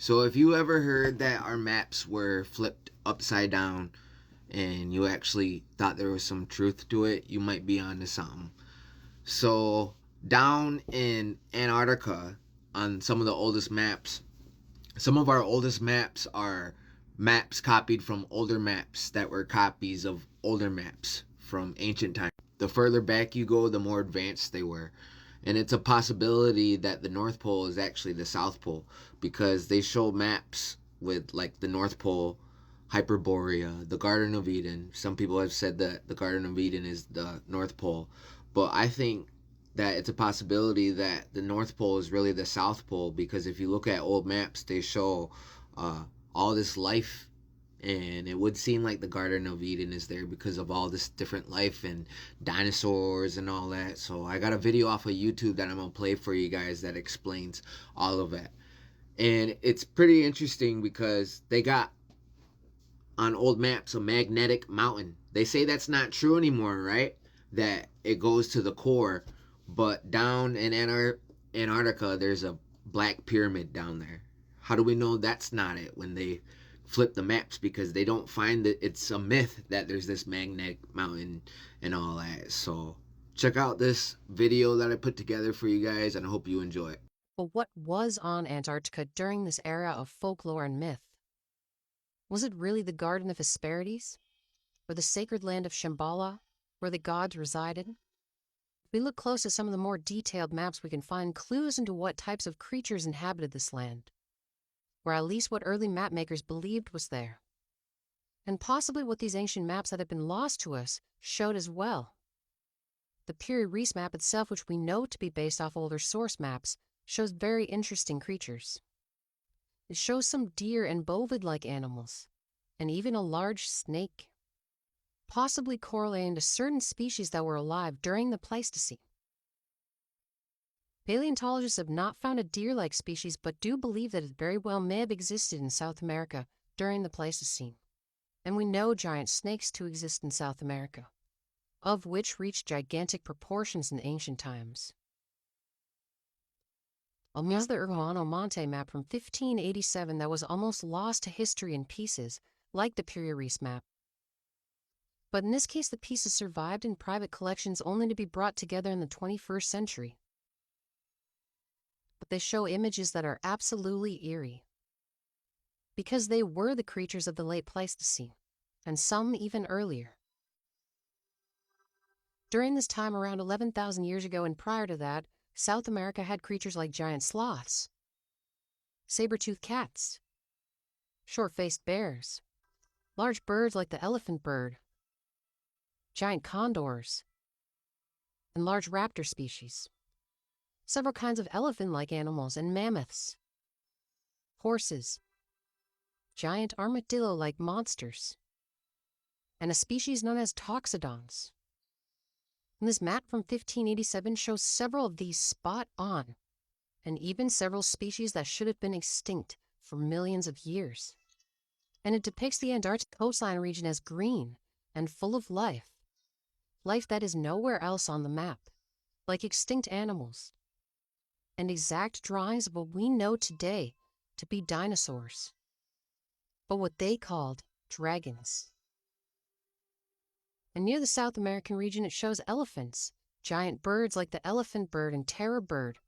So if you ever heard that our maps were flipped upside down and you actually thought there was some truth to it, you might be onto something. So down in Antarctica, on some of the oldest maps, some of our oldest maps are maps copied from older maps that were copies of older maps from ancient times. The further back you go, the more advanced they were. And it's a possibility that the North Pole is actually the South Pole because they show maps with like the North Pole, Hyperborea, the Garden of Eden. Some people have said that the Garden of Eden is the North Pole, but I think that it's a possibility that the North Pole is really the South Pole because if you look at old maps, they show all this life, and it would seem like the Garden of Eden is there because of all this different life and dinosaurs and all that. So I got a video off of YouTube that I'm gonna play for you guys that explains all of that, and it's pretty interesting because they got on old maps a magnetic mountain. They say that's not true anymore, right? That it goes to the core, but down in Antarctica, there's a black pyramid down there. How do we know that's not it when they flip the maps? Because they don't find that it's a myth that there's this magnetic mountain and all that. So check out this video that I put together for you guys, and I hope you enjoy it. But what was on Antarctica during this era of folklore and myth? Was it really the Garden of Hesperides, or the sacred land of Shambhala, where the gods resided? If we look close at some of the more detailed maps, we can find clues into what types of creatures inhabited this land, or at least what early map makers believed was there, and possibly what these ancient maps that have been lost to us showed as well. The Piri Reis map itself, which we know to be based off older source maps, shows very interesting creatures. It shows some deer and bovid-like animals, and even a large snake, possibly correlating to certain species that were alive during the Pleistocene. Paleontologists have not found a deer-like species, but do believe that it very well may have existed in South America during the Pleistocene. And we know giant snakes to exist in South America, of which reached gigantic proportions in ancient times. There's the Urbano Monte map from 1587 that was almost lost to history in pieces, like the Piri Reis map. But in this case, the pieces survived in private collections only to be brought together in the 21st century. But they show images that are absolutely eerie, because they were the creatures of the late Pleistocene, and some even earlier. During this time, around 11,000 years ago and prior to that, South America had creatures like giant sloths, saber-toothed cats, short-faced bears, large birds like the elephant bird, giant condors, and large raptor species, several kinds of elephant-like animals and mammoths, horses, giant armadillo-like monsters, and a species known as toxodons. And this map from 1587 shows several of these spot on, and even several species that should have been extinct for millions of years. And it depicts the Antarctic coastline region as green and full of life that is nowhere else on the map, like extinct animals, and exact drawings of what we know today to be dinosaurs, but what they called dragons. And near the South American region, it shows elephants, giant birds like the elephant bird and terror bird,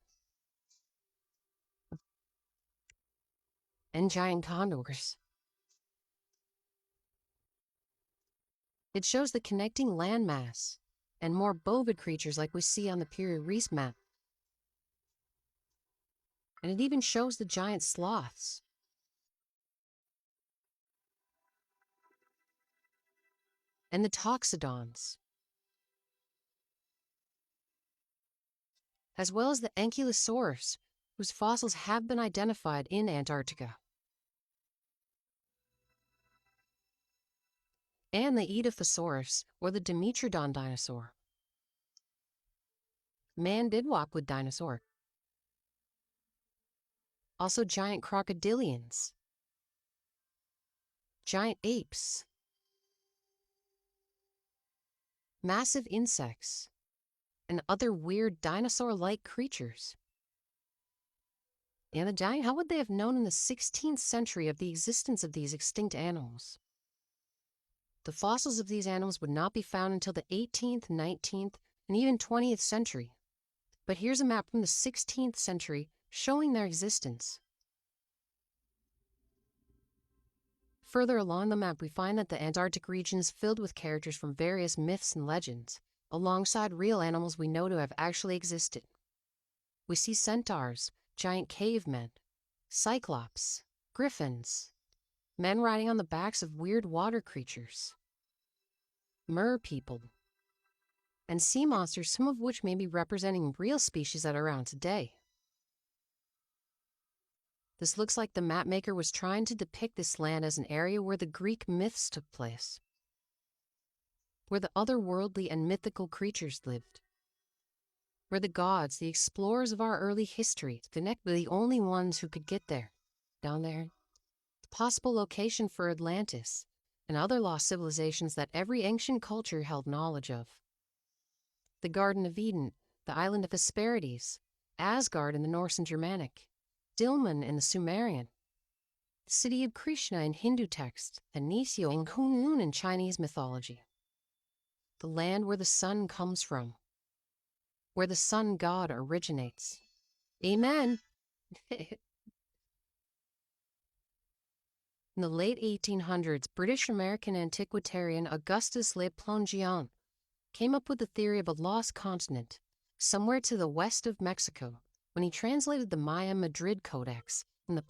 and giant condors. It shows the connecting landmass and more bovid creatures like we see on the Piri Reis map. And it even shows the giant sloths. And the toxodons, as well as the ankylosaurs, whose fossils have been identified in Antarctica. And the Edaphosaurus, or the Dimetrodon dinosaur. Man did walk with dinosaur. Also giant crocodilians, giant apes, massive insects, and other weird dinosaur-like creatures. And the giant, how would they have known in the 16th century of the existence of these extinct animals? The fossils of these animals would not be found until the 18th, 19th, and even 20th century. But here's a map from the 16th century showing their existence. Further along the map, we find that the Antarctic region is filled with characters from various myths and legends, alongside real animals we know to have actually existed. We see centaurs, giant cavemen, cyclops, griffins, men riding on the backs of weird water creatures, mer people, and sea monsters, some of which may be representing real species that are around today. This looks like the mapmaker was trying to depict this land as an area where the Greek myths took place, where the otherworldly and mythical creatures lived, where the gods, the explorers of our early history, connect with the only ones who could get there, down there, the possible location for Atlantis, and other lost civilizations that every ancient culture held knowledge of. The Garden of Eden, the Island of Hesperides, Asgard in the Norse and Germanic, Dilmun in the Sumerian, the city of Krishna in Hindu texts, and Nisio and Kunlun in Chinese mythology. The land where the sun comes from, where the sun god originates. Amen. In the late 1800s, British-American antiquarian Augustus Le Plongeon came up with the theory of a lost continent, somewhere to the west of Mexico, when he translated the Maya Madrid Codex in the